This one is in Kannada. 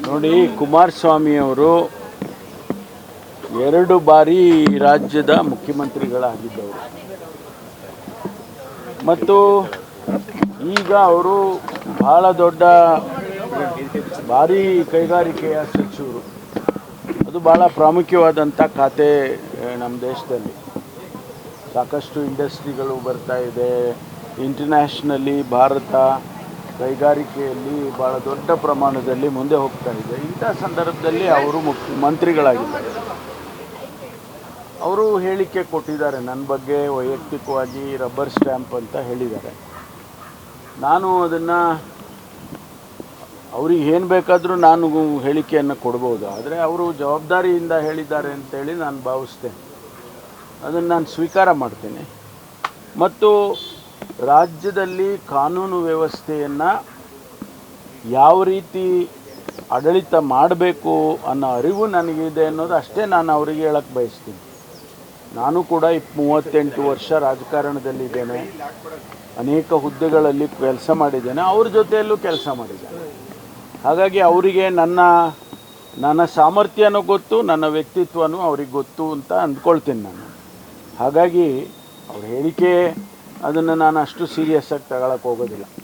ನೋಡಿ, ಕುಮಾರಸ್ವಾಮಿಯವರು 2 ಬಾರಿ ರಾಜ್ಯದ ಮುಖ್ಯಮಂತ್ರಿಗಳಾಗಿದ್ದವರು ಮತ್ತು ಈಗ ಅವರು ಬಹಳ ದೊಡ್ಡ ಭಾರಿ ಕೈಗಾರಿಕೆಯ ಸಚಿವರು. ಅದು ಬಹಳ ಪ್ರಾಮುಖ್ಯವಾದಂಥ ಖಾತೆ. ನಮ್ಮ ದೇಶದಲ್ಲಿ ಸಾಕಷ್ಟು ಇಂಡಸ್ಟ್ರಿಗಳು ಬರ್ತಾ ಇದೆ. ಇಂಟರ್ನ್ಯಾಷನಲಿ ಭಾರತ ಕೈಗಾರಿಕೆಯಲ್ಲಿ ಭಾಳ ದೊಡ್ಡ ಪ್ರಮಾಣದಲ್ಲಿ ಮುಂದೆ ಹೋಗ್ತಾ ಇದೆ. ಇಂಥ ಸಂದರ್ಭದಲ್ಲಿ ಅವರು ಮಂತ್ರಿಗಳಾಗಿದ್ದಾರೆ. ಅವರು ಹೇಳಿಕೆ ಕೊಟ್ಟಿದ್ದಾರೆ ನನ್ನ ಬಗ್ಗೆ ವೈಯಕ್ತಿಕವಾಗಿ, ರಬ್ಬರ್ ಸ್ಟ್ಯಾಂಪ್ ಅಂತ ಹೇಳಿದ್ದಾರೆ. ನಾನು ಅದನ್ನು ಅವ್ರಿಗೆ ಏನು ಬೇಕಾದರೂ ನಾನು ಹೇಳಿಕೆಯನ್ನು ಕೊಡ್ಬೋದು. ಆದರೆ ಅವರು ಜವಾಬ್ದಾರಿಯಿಂದ ಹೇಳಿದ್ದಾರೆ ಅಂತೇಳಿ ನಾನು ಭಾವಿಸ್ತೇನೆ. ಅದನ್ನು ನಾನು ಸ್ವೀಕಾರ ಮಾಡ್ತೇನೆ. ಮತ್ತು ರಾಜ್ಯದಲ್ಲಿ ಕಾನೂನು ವ್ಯವಸ್ಥೆಯನ್ನು ಯಾವ ರೀತಿ ಆಡಳಿತ ಮಾಡಬೇಕು ಅನ್ನೋ ಅರಿವು ನನಗಿದೆ ಅನ್ನೋದು ಅಷ್ಟೇ ನಾನು ಅವರಿಗೆ ಹೇಳಕ್ಕೆ ಬಯಸ್ತೀನಿ. ನಾನು ಕೂಡ 38 ವರ್ಷ ರಾಜಕಾರಣದಲ್ಲಿದ್ದೇನೆ. ಅನೇಕ ಹುದ್ದೆಗಳಲ್ಲಿ ಕೆಲಸ ಮಾಡಿದ್ದೇನೆ. ಅವ್ರ ಜೊತೆಯಲ್ಲೂ ಕೆಲಸ ಮಾಡಿದ್ದೇನೆ. ಹಾಗಾಗಿ ಅವರಿಗೆ ನನ್ನ ಸಾಮರ್ಥ್ಯನೂ ಗೊತ್ತು, ನನ್ನ ವ್ಯಕ್ತಿತ್ವನೂ ಅವ್ರಿಗೆ ಗೊತ್ತು ಅಂತ ಅಂದ್ಕೊಳ್ತೀನಿ ನಾನು. ಹಾಗಾಗಿ ಅವ್ರ ಹೇಳಿಕೆ ಅದನ್ನು ನಾನು ಅಷ್ಟು ಸೀರಿಯಸ್ಸಾಗಿ ತಗೊಳಕ್ಕೆ ಹೋಗೋದಿಲ್ಲ.